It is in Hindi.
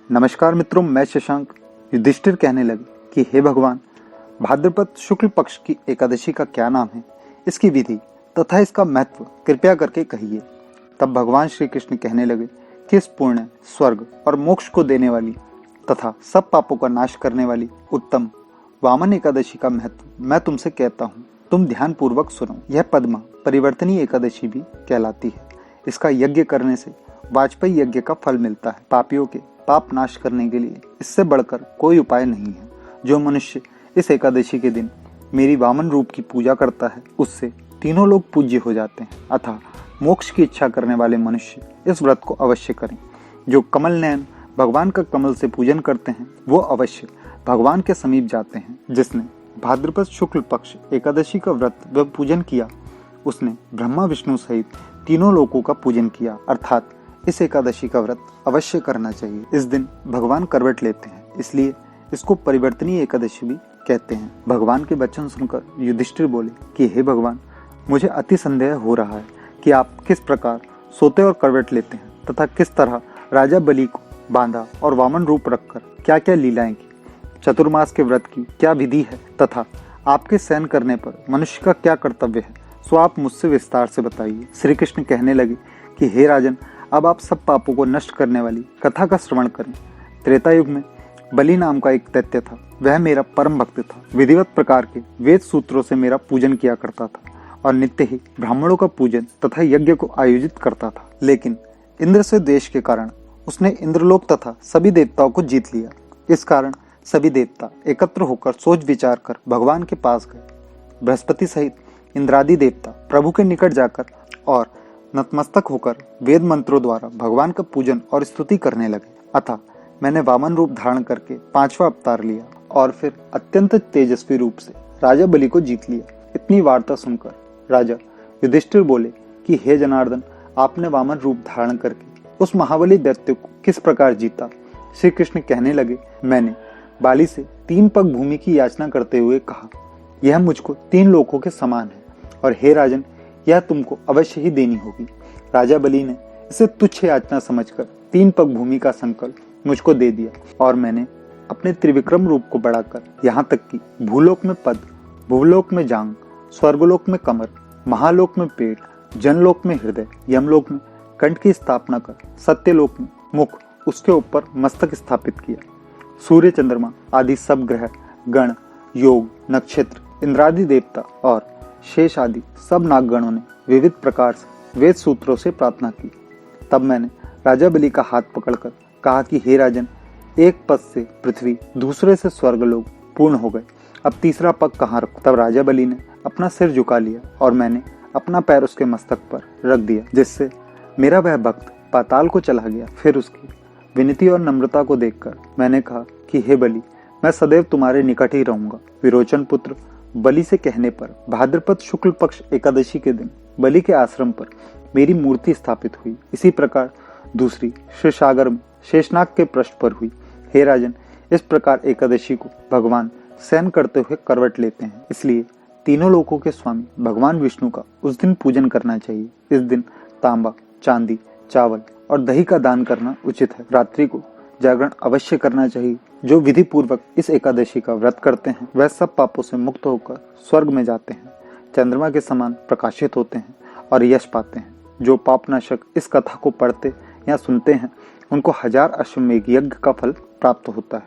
नमस्कार मित्रों, मैं शशांक। युधिष्ठिर कहने लगे कि हे भगवान, भाद्रपद शुक्ल पक्ष की एकादशी का क्या नाम है, इसकी विधि तथा इसका महत्व कृपया करके कहिए। तब भगवान श्री कृष्ण कहने लगे कि इस पुण्य, स्वर्ग और मोक्ष को देने वाली तथा सब पापों का नाश करने वाली उत्तम वामन एकादशी का महत्व मैं तुमसे कहता हूँ। तुम ध्यान पूर्वक सुनो। यह पद्मा परिवर्तनीय एकादशी भी कहलाती है। इसका यज्ञ करने से वाजपेयी यज्ञ का फल मिलता है। पापियों के पाप नाश करने के लिए इससे बढ़कर कोई उपाय नहीं है। जो मनुष्य इस एकादशी के दिन मेरी वामन रूप की पूजा करता है, उससे तीनों लोग पूज्य हो जाते हैं। अतः मोक्ष की इच्छा करने वाले मनुष्य इस व्रत को अवश्य करें। जो कमल नयन भगवान का कमल से पूजन करते हैं, वो अवश्य भगवान के समीप जाते हैं। जिसने भाद्रपद शुक्ल पक्ष एकादशी का व्रत व पूजन किया, उसने ब्रह्मा विष्णु सहित तीनों लोकों का पूजन किया। अर्थात इस एकादशी का व्रत अवश्य करना चाहिए। इस दिन भगवान करवट लेते हैं, इसलिए इसको परिवर्तनीय एकादशी भी कहते हैं। भगवान के वचन सुनकर युधिष्ठिर बोले कि हे भगवान, मुझे अति संदेह हो रहा है कि आप किस प्रकार सोते और करवट लेते हैं तथा किस तरह राजा बलि को बांधा और वामन रूप रखकर क्या क्या लीलाएं की, चतुर्मास के व्रत की क्या विधि है तथा आपके सहन करने पर मनुष्य का क्या कर्तव्य है, सो आप मुझसे विस्तार से बताइए। श्री कृष्ण कहने लगे कि हे राजन, अब आप सब पापों को नष्ट करने वाली कथा का श्रवण करें। त्रेता युग में बलि नाम का एक दैत्य था। वह मेरा परम भक्त था। विधिवत प्रकार के वेद सूत्रों से मेरा पूजन किया करता था और नित्य ही ब्राह्मणों का पूजन तथा यज्ञ को आयोजित करता था। लेकिन इंद्र से द्वेष के कारण उसने इंद्रलोक तथा सभी देवताओं को जीत लिया। इस कारण सभी देवता एकत्र होकर सोच विचार कर भगवान के पास गए। बृहस्पति सहित इंद्रादि देवता प्रभु के निकट जाकर और नतमस्तक होकर वेद मंत्रों द्वारा भगवान का पूजन और स्तुति करने लगे। अतः मैंने वामन रूप धारण करके 5वां अवतार लिया और फिर अत्यंत तेजस्वी रूप से राजा बलि को जीत लिया। इतनी वार्ता सुनकर राजा युधिष्ठिर बोले कि हे जनार्दन, आपने वामन रूप धारण करके उस महाबली दैत्य को किस प्रकार जीता। श्री कृष्ण कहने लगे, मैंने बाली से 3 पग भूमि की याचना करते हुए कहा, यह मुझको 3 लोकों के समान है और हे राजन, यह तुमको अवश्य ही देनी होगी। राजा बलि ने इसे तुच्छ याचना समझकर 3 पग भूमि का संकल्प मुझको दे दिया और मैंने अपने त्रिविक्रम रूप को बढ़ाकर यहाँ तक कि भूलोक में पद, भूलोक में जांग, स्वर्गलोक में कमर, महालोक में पेट, जनलोक में हृदय, यमलोक में कंठ की स्थापना कर सत्यलोक में मुख, उसके ऊपर मस्तक स्थापित किया। सूर्य, चंद्रमा आदि सब ग्रह, गण, योग, नक्षत्र, इंद्रादि देवता और शेष आदि सब नागगणों ने विविध प्रकार से वेद सूत्रों से प्रार्थना की। तब मैंने राजा बलि का हाथ पकड़कर कहा कि हे राजन, एक पद से पृथ्वी, दूसरे से स्वर्गलोक पूर्ण हो गए। अब तीसरा पग कहाँ रखूं? तब राजा बलि ने अपना सिर झुका लिया और मैंने अपना पैर उसके मस्तक पर रख दिया, जिससे मेरा वह भक्त पाताल को चला गया। फिर उसकी विनती और नम्रता को देखकर मैंने कहा कि हे बलि, मैं सदैव तुम्हारे निकट ही रहूंगा। विरोचन पुत्र बलि से कहने पर भाद्रपद शुक्ल पक्ष एकादशी के दिन बलि के आश्रम पर मेरी मूर्ति स्थापित हुई। इसी प्रकार दूसरी क्षीरसागर में शेषनाग के पृष्ठ पर हुई। हे राजन, इस प्रकार एकादशी को भगवान सहन करते हुए करवट लेते हैं। इसलिए तीनों लोकों के स्वामी भगवान विष्णु का उस दिन पूजन करना चाहिए। इस दिन तांबा, चांदी, चावल और दही का दान करना उचित है। रात्रि को जागरण अवश्य करना चाहिए। जो विधि पूर्वक इस एकादशी का व्रत करते हैं, वह सब पापों से मुक्त होकर स्वर्ग में जाते हैं, चंद्रमा के समान प्रकाशित होते हैं और यश पाते हैं। जो पापनाशक इस कथा को पढ़ते या सुनते हैं, उनको 1000 अश्वमेध यज्ञ का फल प्राप्त होता है।